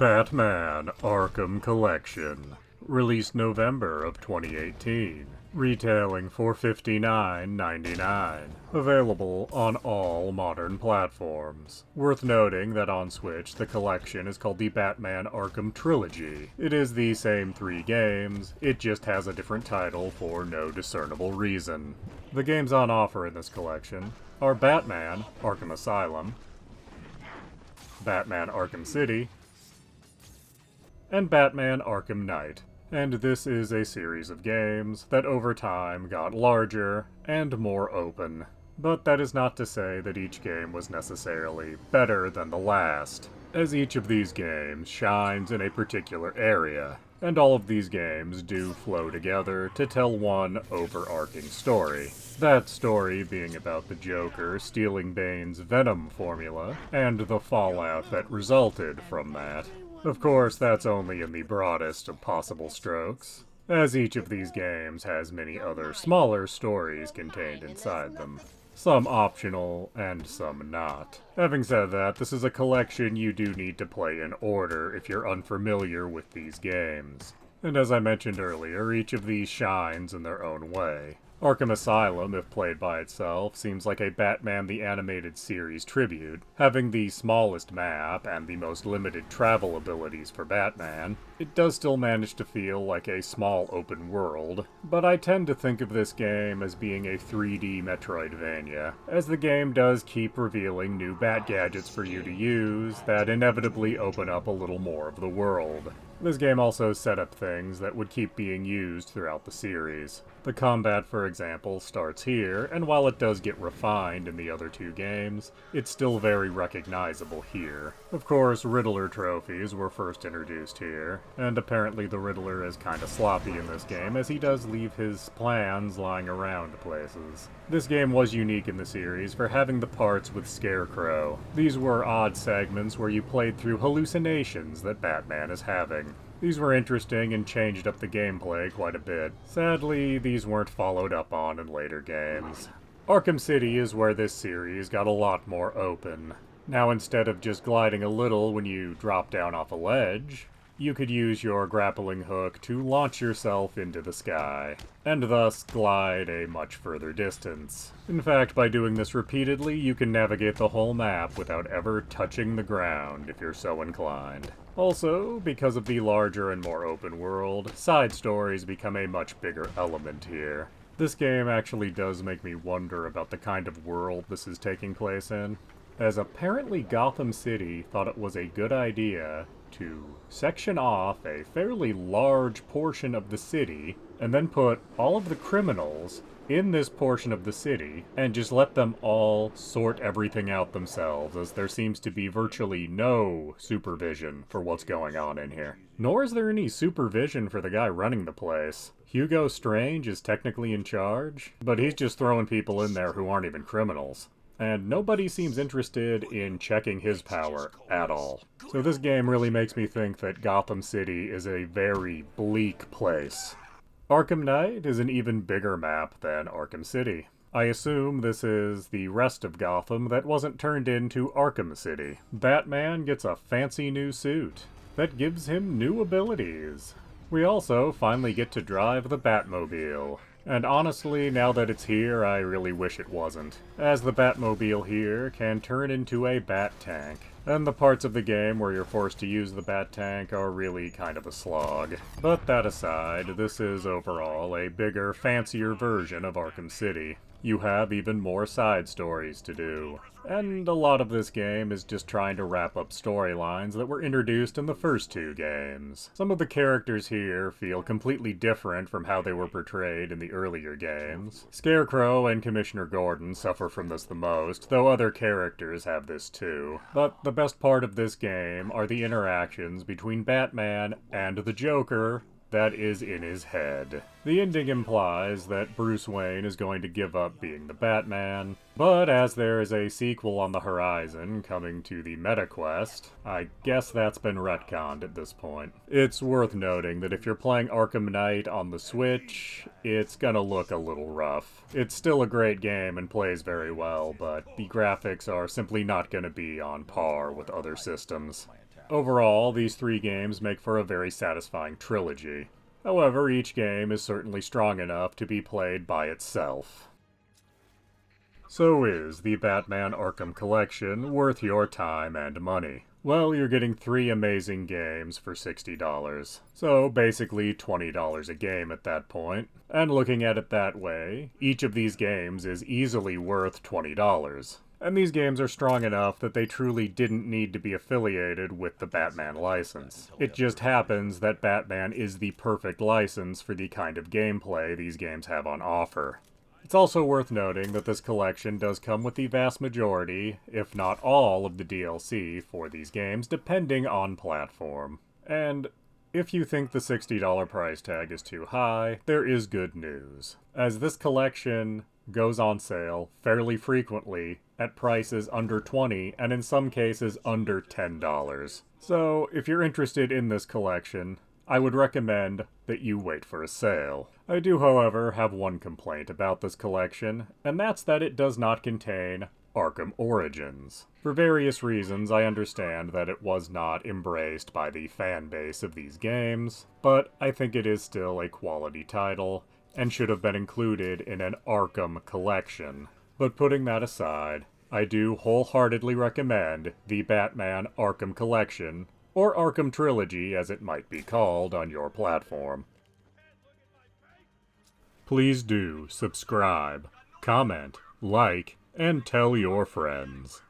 Batman Arkham Collection, released November of 2018, retailing for $59.99, available on all modern platforms. Worth noting that on Switch, the collection is called the Batman Arkham Trilogy. It is the same 3 games, it just has a different title for no discernible reason. The games on offer in this collection are Batman Arkham Asylum, Batman Arkham City, and Batman Arkham Knight. And this is a series of games that over time got larger and more open. But that is not to say that each game was necessarily better than the last, as each of these games shines in a particular area, and all of these games do flow together to tell one overarching story. That story being about the Joker stealing Bane's Venom formula, and the fallout that resulted from that. Of course, that's only in the broadest of possible strokes, as each of these games has many other smaller stories contained inside them. Some optional, and some not. Having said that, this is a collection you do need to play in order if you're unfamiliar with these games. And as I mentioned earlier, each of these shines in their own way. Arkham Asylum, if played by itself, seems like a Batman the Animated Series tribute, having the smallest map and the most limited travel abilities for Batman. It does still manage to feel like a small open world, but I tend to think of this game as being a 3D Metroidvania, as the game does keep revealing new Bat gadgets for you to use that inevitably open up a little more of the world. This game also set up things that would keep being used throughout the series. The combat, for example, starts here, and while it does get refined in the other 2 games, it's still very recognizable here. Of course, Riddler trophies were first introduced here, and apparently the Riddler is kinda sloppy in this game, as he does leave his plans lying around places. This game was unique in the series for having the parts with Scarecrow. These were odd segments where you played through hallucinations that Batman is having. These were interesting and changed up the gameplay quite a bit. Sadly, these weren't followed up on in later games. Arkham City is where this series got a lot more open. Now, instead of just gliding a little when you drop down off a ledge, you could use your grappling hook to launch yourself into the sky, and thus glide a much further distance. In fact, by doing this repeatedly, you can navigate the whole map without ever touching the ground if you're so inclined. Also, because of the larger and more open world, side stories become a much bigger element here. This game actually does make me wonder about the kind of world this is taking place in, as apparently Gotham City thought it was a good idea to section off a fairly large portion of the city, and then put all of the criminals in this portion of the city, and just let them all sort everything out themselves, as there seems to be virtually no supervision for what's going on in here. Nor is there any supervision for the guy running the place. Hugo Strange is technically in charge, but he's just throwing people in there who aren't even criminals. And nobody seems interested in checking his power at all. So this game really makes me think that Gotham City is a very bleak place. Arkham Knight is an even bigger map than Arkham City. I assume this is the rest of Gotham that wasn't turned into Arkham City. Batman gets a fancy new suit that gives him new abilities. We also finally get to drive the Batmobile. And honestly, now that it's here, I really wish it wasn't, as the Batmobile here can turn into a Bat Tank. And the parts of the game where you're forced to use the Bat Tank are really kind of a slog. But that aside, this is overall a bigger, fancier version of Arkham City. You have even more side stories to do. And a lot of this game is just trying to wrap up storylines that were introduced in the first 2 games. Some of the characters here feel completely different from how they were portrayed in the earlier games. Scarecrow and Commissioner Gordon suffer from this the most, though other characters have this too. But the best part of this game are the interactions between Batman and the Joker that is in his head. The ending implies that Bruce Wayne is going to give up being the Batman, but as there is a sequel on the horizon coming to the MetaQuest, I guess that's been retconned at this point. It's worth noting that if you're playing Arkham Knight on the Switch, it's gonna look a little rough. It's still a great game and plays very well, but the graphics are simply not gonna be on par with other systems. Overall, these 3 games make for a very satisfying trilogy. However, each game is certainly strong enough to be played by itself. So is the Batman Arkham Collection worth your time and money? Well, you're getting 3 amazing games for $60. So basically $20 a game at that point. And looking at it that way, each of these games is easily worth $20. And these games are strong enough that they truly didn't need to be affiliated with the Batman license. It just happens that Batman is the perfect license for the kind of gameplay these games have on offer. It's also worth noting that this collection does come with the vast majority, if not all, of the DLC for these games, depending on platform. And if you think the $60 price tag is too high, there is good news, as this collection goes on sale fairly frequently at prices under $20 and in some cases under $10. So if you're interested in this collection, I would recommend that you wait for a sale. I do, however, have one complaint about this collection, and that's that it does not contain Arkham Origins. For various reasons, I understand that it was not embraced by the fan base of these games, but I think it is still a quality title, and should have been included in an Arkham collection. But putting that aside, I do wholeheartedly recommend the Batman Arkham Collection, or Arkham Trilogy as it might be called on your platform. Please do subscribe, comment, like, and tell your friends.